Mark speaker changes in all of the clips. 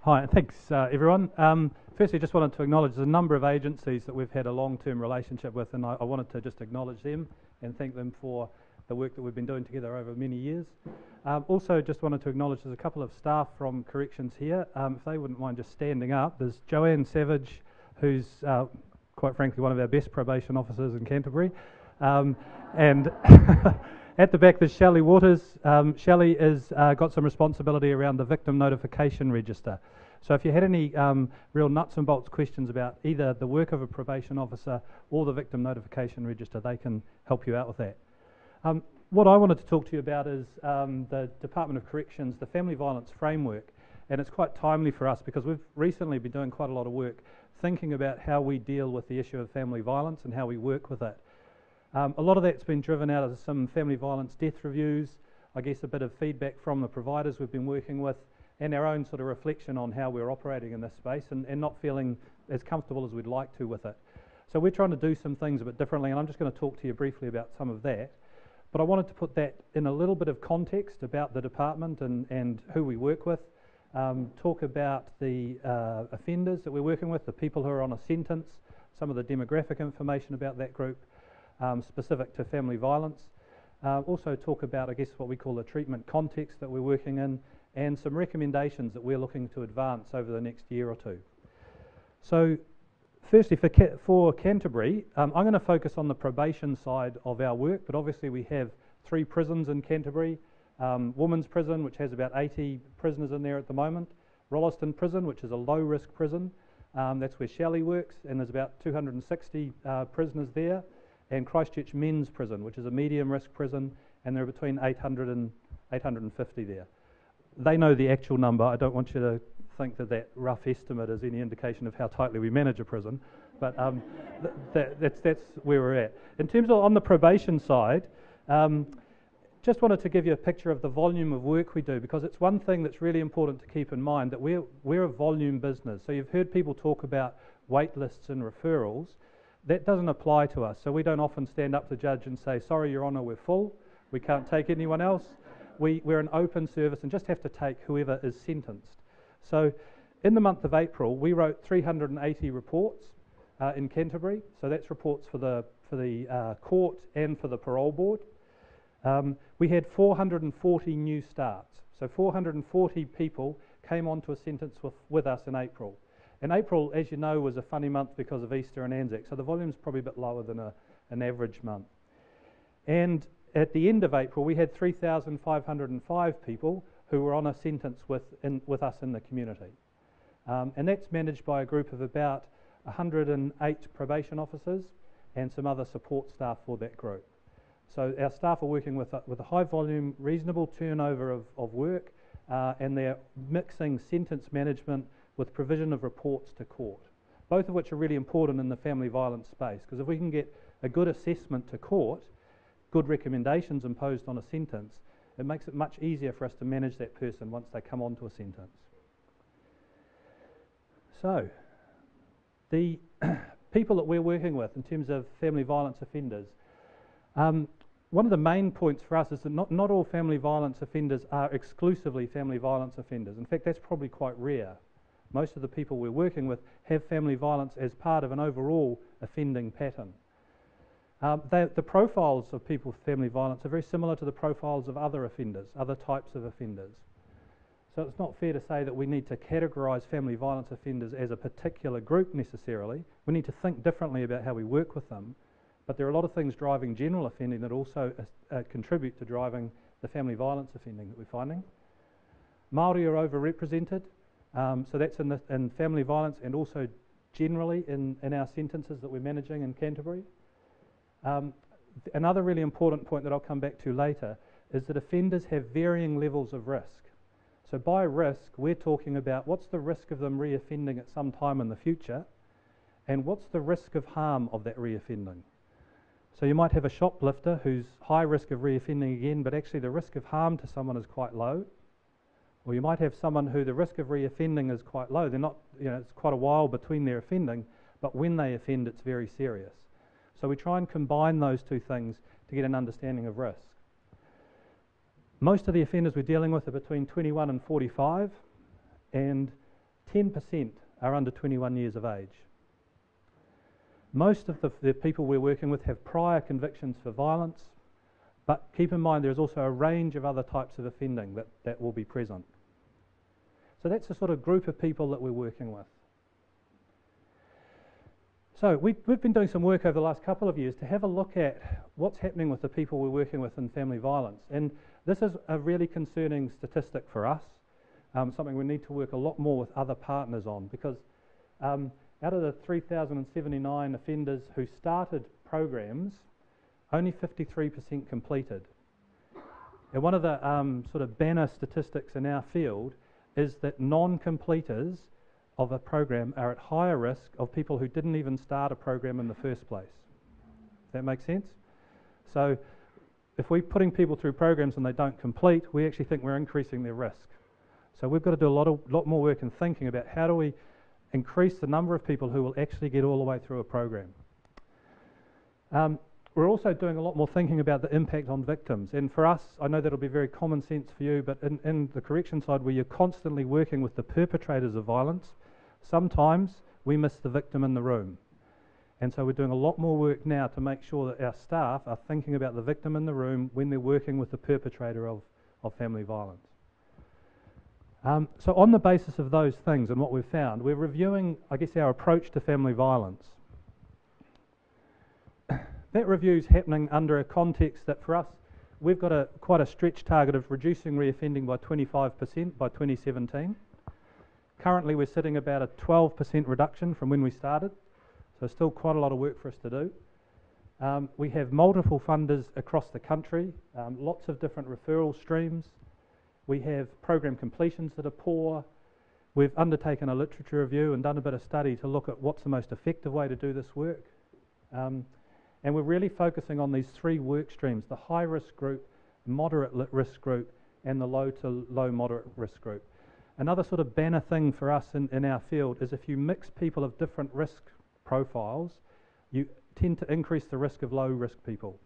Speaker 1: Hi, thanks everyone. Firstly, just wanted to acknowledge there's a number of agencies that we've had a long-term relationship with, and I wanted to just acknowledge them and thank them for the work that we've been doing together over many years. Also, just wanted to acknowledge there's a couple of staff from Corrections here. If they wouldn't mind just standing up, there's Joanne Savage, who's quite frankly one of our best probation officers in Canterbury, and at the back there's Shelley Waters. Shelley has got some responsibility around the victim notification register. So if you had any real nuts and bolts questions about either the work of a probation officer or the victim notification register, they can help you out with that. What I wanted to talk to you about is the Department of Corrections, the Family Violence Framework, and it's quite timely for us because we've recently been doing quite a lot of work thinking about how we deal with the issue of family violence and how we work with it. A lot of that's been driven out of some family violence death reviews, I guess a bit of feedback from the providers we've been working with, and our own sort of reflection on how we're operating in this space and not feeling as comfortable as we'd like to with it. So we're trying to do some things a bit differently, and I'm just going to talk to you briefly about some of that. But I wanted to put that in a little bit of context about the department and who we work with, talk about the offenders that we're working with, the people who are on a sentence, some of the demographic information about that group, specific to family violence. Also talk about, I guess, what we call the treatment context that we're working in, and some recommendations that we're looking to advance over the next year or two. So firstly, for Canterbury, I'm going to focus on the probation side of our work, but obviously we have 3 prisons in Canterbury. Women's Prison, which has about 80 prisoners in there at the moment. Rolleston Prison, which is a low-risk prison. That's where Shelley works, and there's about 260 prisoners there. And Christchurch Men's Prison, which is a medium-risk prison, and there are between 800 and 850 there. They know the actual number. I don't want you to think that that rough estimate is any indication of how tightly we manage a prison, but that's where we're at. In terms of on the probation side, just wanted to give you a picture of the volume of work we do, because it's one thing that's really important to keep in mind, that we're a volume business. So you've heard people talk about wait lists and referrals. That doesn't apply to us. So we don't often stand up to the judge and say, sorry, Your Honour, we're full. We can't take anyone else. We're an open service and just have to take whoever is sentenced. So in the month of April, we wrote 380 reports in Canterbury. So that's reports for the court and for the parole board. We had 440 new starts. So 440 people came onto a sentence with us in April. And April, as you know, was a funny month because of Easter and Anzac, so the volume's probably a bit lower than an average month. And at the end of April, we had 3,505 people who were on a sentence with us in the community. And that's managed by a group of about 108 probation officers and some other support staff for that group. So our staff are working with a high volume, reasonable turnover of work, and they're mixing sentence management with provision of reports to court, both of which are really important in the family violence space, because if we can get a good assessment to court, good recommendations imposed on a sentence, it makes it much easier for us to manage that person once they come onto a sentence. So, the people that we're working with in terms of family violence offenders, one of the main points for us is that not all family violence offenders are exclusively family violence offenders. In fact, that's probably quite rare. Most of the people we're working with have family violence as part of an overall offending pattern. The profiles of people with family violence are very similar to the profiles of other offenders, other types of offenders. So it's not fair to say that we need to categorise family violence offenders as a particular group necessarily. We need to think differently about how we work with them. But there are a lot of things driving general offending that also contribute to driving the family violence offending that we're finding. Māori are overrepresented. So that's in family violence and also generally in our sentences that we're managing in Canterbury. Another really important point that I'll come back to later is that offenders have varying levels of risk. So by risk, we're talking about what's the risk of them reoffending at some time in the future, and what's the risk of harm of that reoffending. So you might have a shoplifter who's high risk of reoffending again, but actually the risk of harm to someone is quite low. Or you might have someone who the risk of reoffending is quite low. They're not, it's quite a while between their offending, but when they offend, it's very serious. So we try and combine those two things to get an understanding of risk. Most of the offenders we're dealing with are between 21 and 45, and 10% are under 21 years of age. Most of the people we're working with have prior convictions for violence, but keep in mind there's also a range of other types of offending that will be present. So that's the sort of group of people that we're working with. So we've been doing some work over the last couple of years to have a look at what's happening with the people we're working with in family violence. And this is a really concerning statistic for us, something we need to work a lot more with other partners on, because out of the 3,079 offenders who started programs, only 53% completed. And one of the sort of banner statistics in our field is that non-completers of a program are at higher risk of people who didn't even start a program in the first place. Does that make sense? So if we're putting people through programs and they don't complete, we actually think we're increasing their risk. So we've got to do a lot more work in thinking about how do we increase the number of people who will actually get all the way through a program. We're also doing a lot more thinking about the impact on victims. And for us, I know that'll be very common sense for you, but in the correction side where you're constantly working with the perpetrators of violence, sometimes we miss the victim in the room. And so we're doing a lot more work now to make sure that our staff are thinking about the victim in the room when they're working with the perpetrator of family violence. So on the basis of those things and what we've found, we're reviewing, I guess, our approach to family violence. That review's happening under a context that for us, we've got quite a stretch target of reducing reoffending by 25% by 2017. Currently we're sitting about a 12% reduction from when we started, so still quite a lot of work for us to do. We have multiple funders across the country, lots of different referral streams. We have program completions that are poor. We've undertaken a literature review and done a bit of study to look at what's the most effective way to do this work. And we're really focusing on these three work streams: the high risk group, moderate risk group, and the low to low moderate risk group. Another sort of banner thing for us in our field is if you mix people of different risk profiles, you tend to increase the risk of low risk people.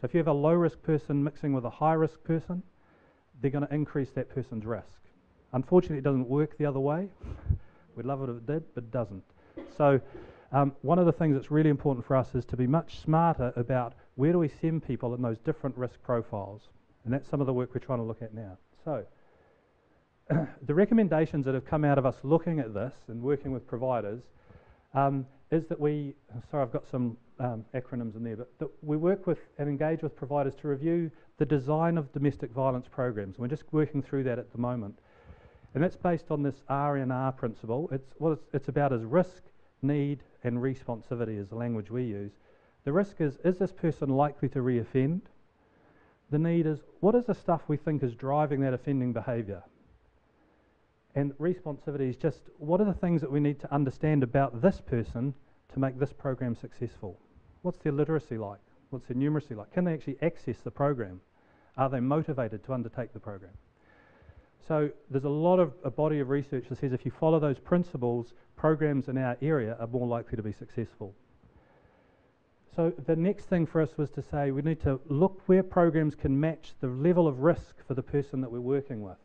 Speaker 1: So if you have a low risk person mixing with a high risk person, they're going to increase that person's risk. Unfortunately, it doesn't work the other way. We'd love it if it did, but it doesn't. So one of the things that's really important for us is to be much smarter about where do we send people in those different risk profiles. And that's some of the work we're trying to look at now. So the recommendations that have come out of us looking at this and working with providers is that we, sorry I've got some acronyms in there, but that we work with and engage with providers to review the design of domestic violence programs. We're just working through that at the moment. And that's based on this R&R principle. What it's about is risk, need and responsivity is the language we use. The risk is this person likely to reoffend? The need is, what is the stuff we think is driving that offending behaviour? And responsivity is just, what are the things that we need to understand about this person to make this program successful? What's their literacy like? What's their numeracy like? Can they actually access the program? Are they motivated to undertake the program? So there's a body of research that says if you follow those principles, programs in our area are more likely to be successful. So the next thing for us was to say we need to look where programs can match the level of risk for the person that we're working with.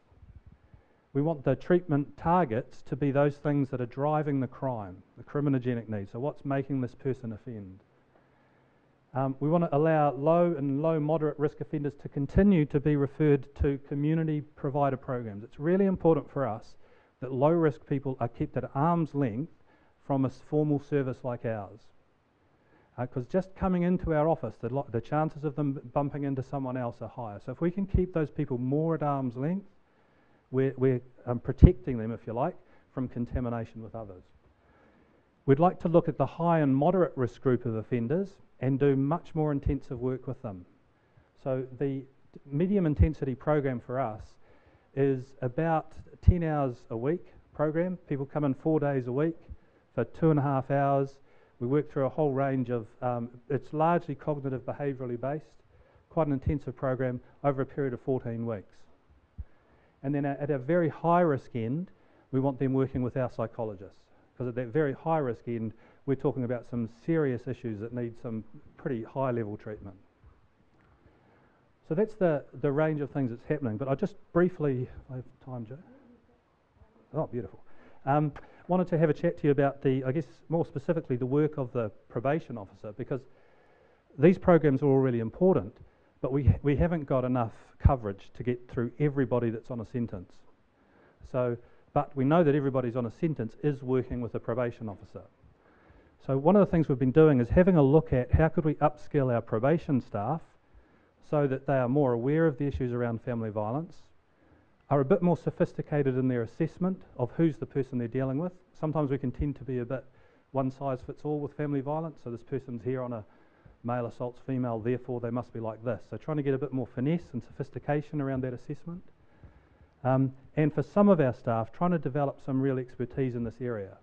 Speaker 1: We want the treatment targets to be those things that are driving the crime, the criminogenic need. So what's making this person offend? We want to allow low and low moderate risk offenders to continue to be referred to community provider programs. It's really important for us that low risk people are kept at arm's length from a formal service like ours. Because just coming into our office, the chances of them bumping into someone else are higher. So if we can keep those people more at arm's length, we're protecting them, if you like, from contamination with others. We'd like to look at the high and moderate risk group of offenders and do much more intensive work with them. So the medium intensity program for us is about 10 hours a week program. People come in 4 days a week for 2.5 hours. We work through a whole range of, it's largely cognitive behaviourally based, quite an intensive program over a period of 14 weeks. And then at a very high risk end, we want them working with our psychologists. Because at that very high risk end, we're talking about some serious issues that need some pretty high level treatment. So that's the range of things that's happening. But I just briefly, I have time, Joe? Oh, beautiful. Wanted to have a chat to you about I guess more specifically the work of the probation officer, because these programs are all really important, but we haven't got enough coverage to get through everybody that's on a sentence. But we know that everybody's on a sentence is working with a probation officer. So one of the things we've been doing is having a look at how could we upskill our probation staff so that they are more aware of the issues around family violence, are a bit more sophisticated in their assessment of who's the person they're dealing with. Sometimes we can tend to be a bit one size fits all with family violence, so this person's here on a male assaults female, therefore they must be like this. So trying to get a bit more finesse and sophistication around that assessment. And for some of our staff, trying to develop some real expertise in this area.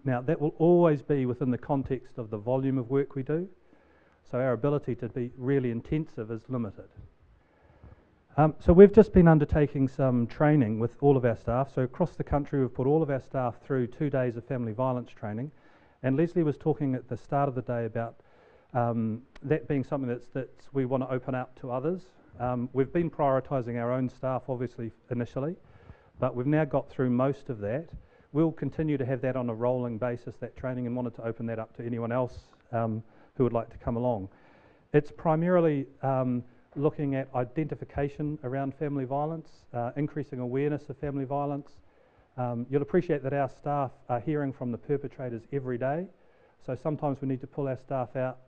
Speaker 1: Now, that will always be within the context of the volume of work we do, so our ability to be really intensive is limited. So we've just been undertaking some training with all of our staff. So across the country, we've put all of our staff through 2 days of family violence training. And Leslie was talking at the start of the day about that being something that we want to open up to others. We've been prioritising our own staff, obviously, initially, but we've now got through most of that. We'll continue to have that on a rolling basis, that training, and wanted to open that up to anyone else who would like to come along. It's primarily looking at identification around family violence, increasing awareness of family violence. You'll appreciate that our staff are hearing from the perpetrators every day, so sometimes we need to pull our staff out,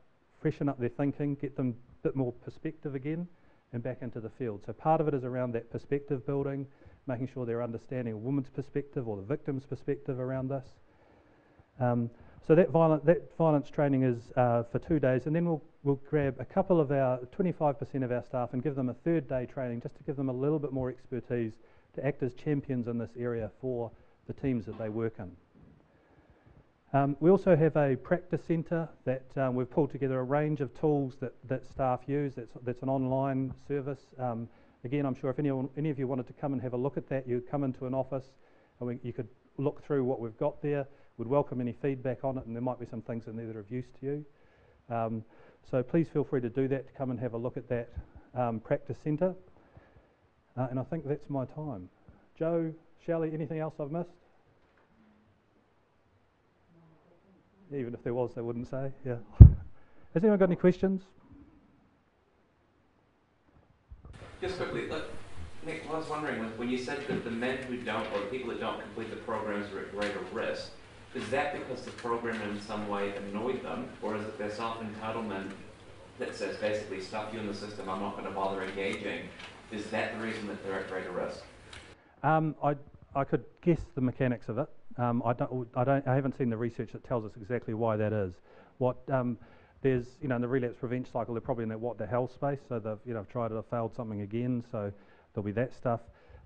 Speaker 1: freshen up their thinking, get them a bit more perspective again, and back into the field. So part of it is around that perspective building, making sure they're understanding a woman's perspective or the victim's perspective around this. So that violence training is for 2 days, and then we'll grab a couple of 25% of our staff and give them a 3rd day training just to give them a little bit more expertise to act as champions in this area for the teams that they work in. We also have a practice centre that we've pulled together a range of tools that staff use. That's an online service. Again, I'm sure if any of you wanted to come and have a look at that, you'd come into an office and you could look through what we've got there. We'd welcome any feedback on it, and there might be some things in there that are of use to you. So please feel free to do that, to come and have a look at that practice centre. And I think that's my time. Joe, Shelley, anything else I've missed? Even if there was, they wouldn't say. Yeah. Has anyone got any questions?
Speaker 2: Just quickly, Nick, I was wondering, when you said that the men who don't, or the people that don't complete the programs are at greater risk, is that because the program in some way annoyed them, or is it their self-entitlement that says basically, stuff you in the system, I'm not going to bother engaging? Is that the reason that they're at greater risk?
Speaker 1: I could guess the mechanics of it. I haven't seen the research that tells us exactly why that is. There's, in the relapse prevention cycle, they're probably in that what the hell space, so they've tried it or failed something again, so there'll be that stuff.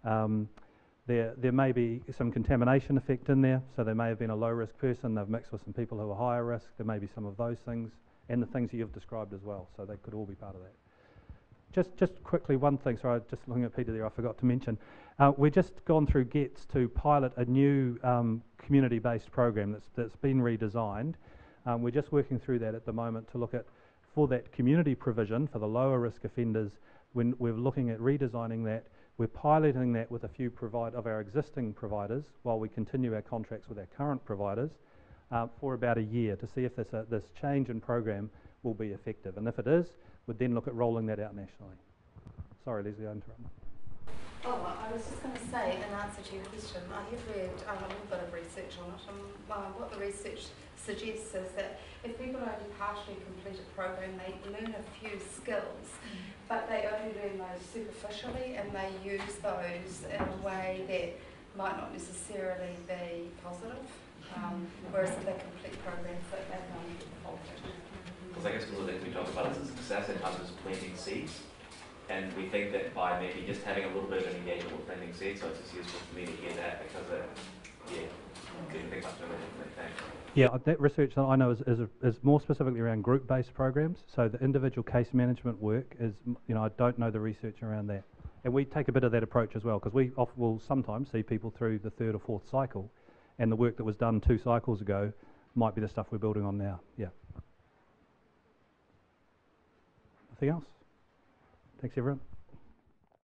Speaker 1: There may be some contamination effect in there, so there may have been a low risk person, they've mixed with some people who are higher risk, there may be some of those things, and the things that you've described as well, so they could all be part of that. Just quickly, one thing, sorry, just looking at Peter there, I forgot to mention. We've just gone through GETS to pilot a new community-based program that's been redesigned. We're just working through that at the moment to look at, for that community provision for the lower risk offenders, when we're looking at redesigning that, we're piloting that with a few of our existing providers while we continue our contracts with our current providers for about a year to see if this change in program will be effective. And if it is, we'd then look at rolling that out nationally. Sorry, Leslie, I interrupted.
Speaker 3: Oh, I was just going to say, in answer to your question, I have read a little bit of research on it, and what the research suggests is that if people only partially complete a program, they learn a few skills, but they only learn those superficially, and they use those in a way that might not necessarily be positive, whereas if they complete programs, that they don't get faulted.
Speaker 2: Because I guess one of the things we talk about is success at times is planting seeds. And we think that by maybe just having a little bit of an engagement with planting seeds, so it's just useful for me to hear that because didn't think much of it.
Speaker 1: Yeah, that research that I know is more specifically around group-based programs. So the individual case management work is, I don't know the research around that. And we take a bit of that approach as well, because we will sometimes see people through the 3rd or 4th cycle, and the work that was done 2 cycles ago might be the stuff we're building on now. Yeah. Nothing else? Thanks, everyone.